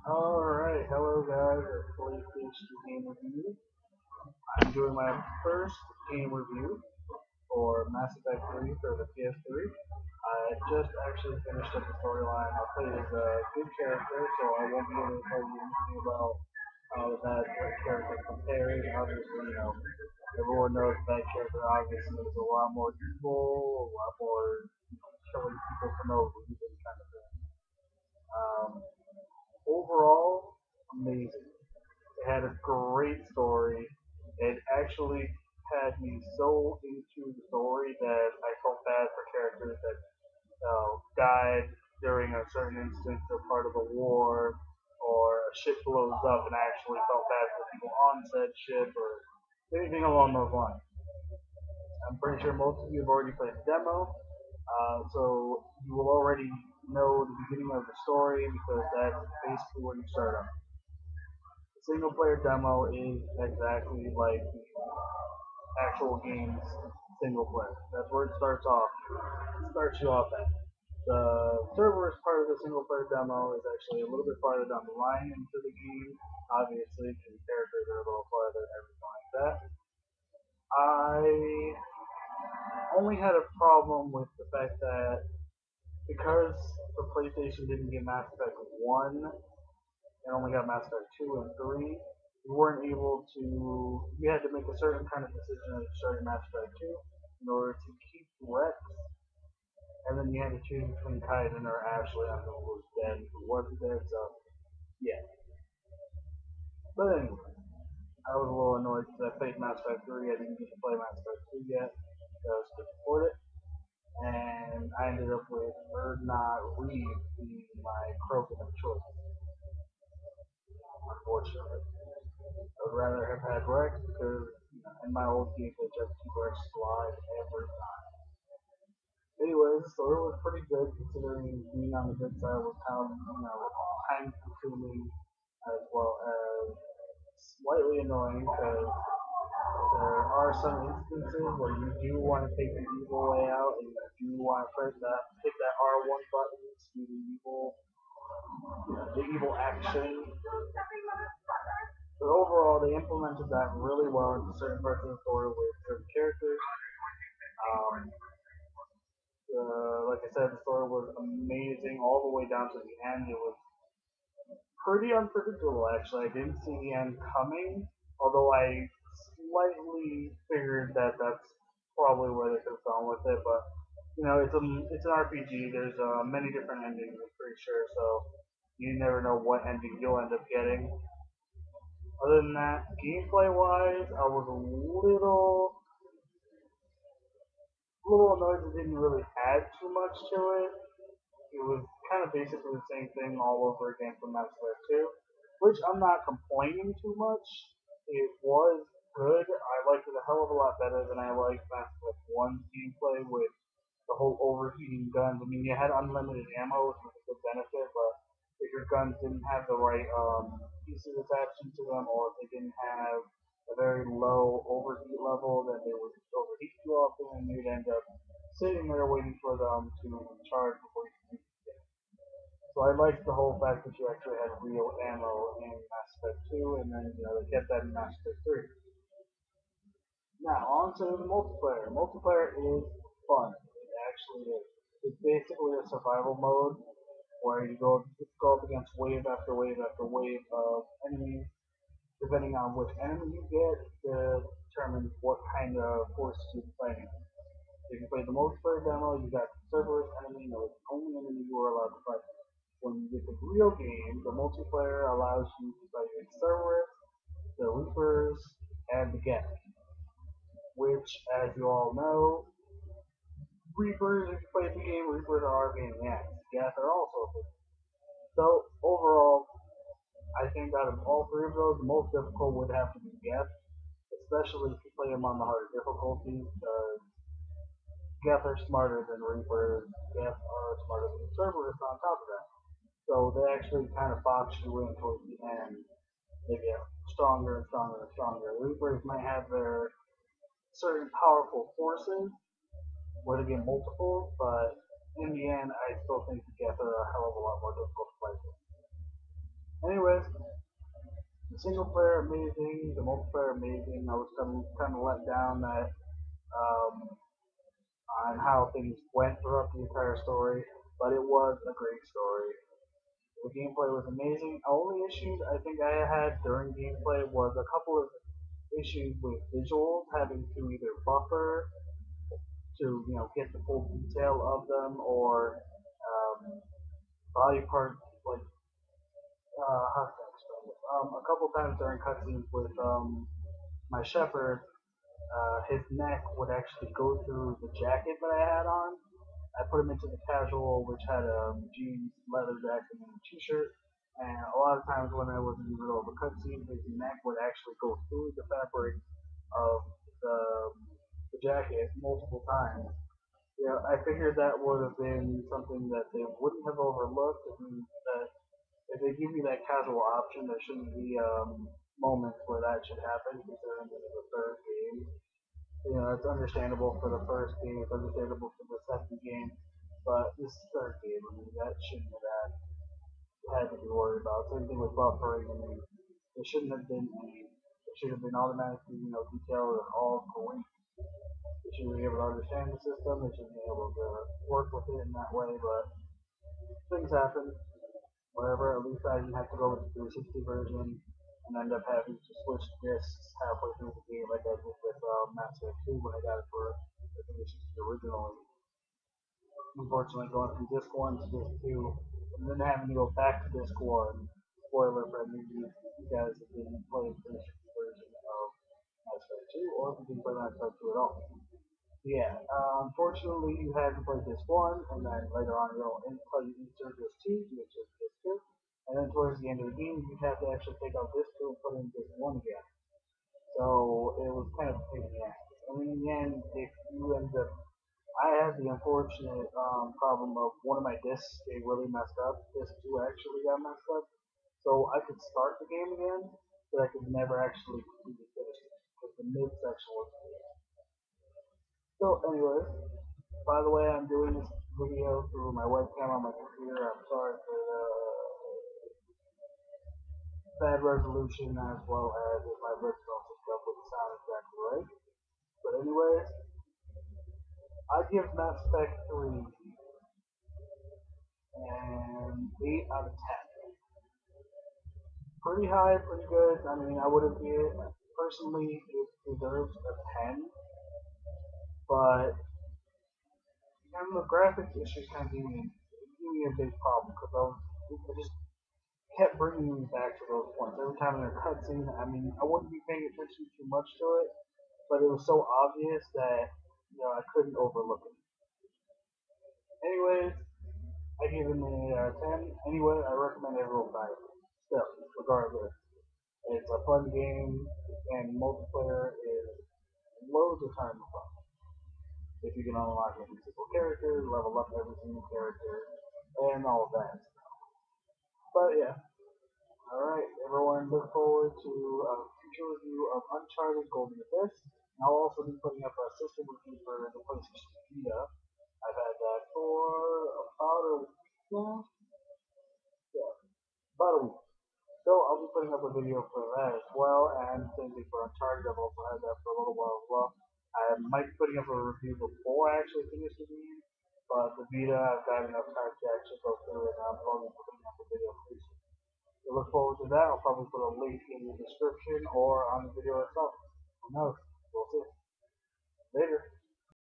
Alright, hello guys, it's PlayStation Game Review. I'm doing my first game review for Mass Effect 3 for the PS3. I just actually finished up the storyline. I played as a good character, so I won't be able to tell you anything about how that character compares. Obviously, everyone knows that character obviously is a lot more evil, a lot more killing people for no reason kind of thing. Um, Overall, amazing. It had a great story. It actually had me so into the story that I felt bad for characters that died during a certain instance or part of a war, or a ship blows up, and I actually felt bad for people on said ship, or anything along those lines. I'm pretty sure most of you have already played the demo, so you will already know the beginning of the story because that's basically where you start off. The single player demo is exactly like the actual game's single player. That's where it starts off. It starts you off at. The server's part of the single player demo is actually a little bit farther down the line into the game. Obviously, the characters are a little farther and everything like that. I only had a problem with the fact that because the PlayStation didn't get Mass Effect 1 and only got Mass Effect 2 and 3, you weren't able to, you had to make a certain kind of decision at the start of Mass Effect 2 in order to keep Rex, and then you had to choose between Kaiden or Ashley. I don't know who was dead and who wasn't dead, so yeah. But anyway, I was a little annoyed because I played Mass Effect 3, I didn't get to play Mass Effect 2 yet, so I was to support it, and I ended up with Erdnot Reed being my Krogan of choice, unfortunately. I would rather have had Rex because in my old games I just keep Rex alive every time. Anyways, the story was pretty good considering being on the good side was kind of time consuming as well as slightly annoying because there are some instances where you do want to take the evil way out and you do want to press that hit that R1 button to do the evil action. But overall, they implemented that really well into certain parts of the story with certain characters. Um, like I said, the story was amazing all the way down to the end. It was pretty unpredictable, actually. I didn't see the end coming, although I slightly figured that that's probably where they could have gone with it. But it's an RPG. There's many different endings. I'm pretty sure, so you never know what ending you'll end up getting. Other than that, gameplay wise, I was a little annoyed it didn't really add too much to it. It was kind of basically the same thing all over again from Mass Effect 2, which I'm not complaining too much. It was good. I liked it a hell of a lot better than I liked Mass Effect 1's gameplay with the whole overheating guns. I mean, you had unlimited ammo, which was a good benefit, but if your guns didn't have the right pieces attached to them, or if they didn't have a very low overheat level, then they would overheat too often, and you'd end up sitting there waiting for them to charge before you could use it. So I liked the whole fact that you actually had real ammo in Mass Effect 2, and then they kept that in Mass Effect 3. Now, on to the multiplayer. Multiplayer is fun. It actually is. It's basically a survival mode where you go up against wave after wave after wave of enemies. Depending on which enemy you get, determines what kind of forces you're fighting. If you play the multiplayer demo, you got Cerberus enemy, no, it's the only enemy you are allowed to fight. When you get the real game, the multiplayer allows you to fight against Cerberus, the Reapers, and the Geth, which, as you all know, Reapers, if you play the game, Reapers are being ass. Geth are also good. So, overall, I think out of all three of those, the most difficult would have to be Geth, especially if you play them on the harder difficulty, because Geth are smarter than Reapers, Geth are smarter than Cerberus on top of that. So they actually kind of box you in towards the end. They get stronger and stronger and stronger. Reapers might have their certain powerful forces where they get multiple, but in the end, I still think the Geth are a hell of a lot more difficult to play with. Anyways, the single player amazing, the multiplayer amazing. I was kind of let down that um, on how things went throughout the entire story, but it was a great story. The gameplay was amazing. Only issues I think I had during gameplay was a couple of issues with visuals, having to either buffer to get the full detail of them, or body part like how can I explain this? A couple times during cutscenes with my shepherd, his neck would actually go through the jacket that I had on. I put him into the casual, which had jeans, leather jacket, and a t-shirt. And a lot of times when I was in the middle of a cutscene, his neck would actually go through the fabric of the, the jacket multiple times. Yeah, I figured that would have been something that they wouldn't have overlooked. That if they give you that casual option, there shouldn't be moments where that should happen, considering this is the third game. It's understandable for the first game, it's understandable for the second game, but this third game, I mean, that shouldn't have had to be worried about. Same thing with buffering. I mean, there shouldn't have been any. It should have been automatically, detailed all the way. They should be able to understand the system. They should be able to work with it in that way. But things happen. Whatever. At least I didn't have to go with the 360 version and end up having to switch discs halfway through the game, like I did with Mass Effect 2 when I got it for the 360 originally. Unfortunately, going from disc 1 to disc 2, and then having to go back to disc 1. Spoiler for any of you guys that didn't play the 360 version of Mass Effect 2, or if you didn't play Mass Effect 2 at all. Yeah, unfortunately, you had to play disc 1, and then later on, until you insert disc 2, you insert disc 2. And then towards the end of the game, you have to actually take out disc 2 and put in disc 1 again. So it was kind of a pain in the ass. I mean, in the end, if you end up I had the unfortunate problem of one of my discs getting really messed up. Disc 2 actually got messed up. So I could start the game again, but I could never actually completely finish it because the mid section was weird. So, anyways, by the way, I'm doing this video through my webcam on my computer. I'm sorry for the bad resolution as well as if my lips don't pick up with the sound exactly right. But anyways, I give Mass Effect 3 and 8 out of 10. Pretty high, pretty good. I mean, I would have given personally it deserves a 10, but the graphics issues kind of gave me a big problem because I just kept bringing me back to those points every time in a cutscene. I mean, I wouldn't be paying attention too much to it, but it was so obvious that I couldn't overlook it. Anyways, I give it an 8 out of 10. Anyway, I recommend everyone buy it. Still, regardless, it's a fun game, and multiplayer is loads of time to fun. If you can unlock every single character, level up every single character, and all of that. But yeah, alright, everyone, look forward to a future review of Uncharted Golden Abyss. And I'll also be putting up a system review for the PlayStation Vita. I've had that for about a week now. Yeah, about a week. So I'll be putting up a video for that as well, and same thing for Uncharted. I've also had that for a little while as well. I might be putting up a review before I actually finish the game, but the Vita I've got enough time to actually go through it, and I'm probably putting up a video pretty soon. So look forward to that. I'll probably put a link in the description or on the video itself. Who knows? We'll see. Later.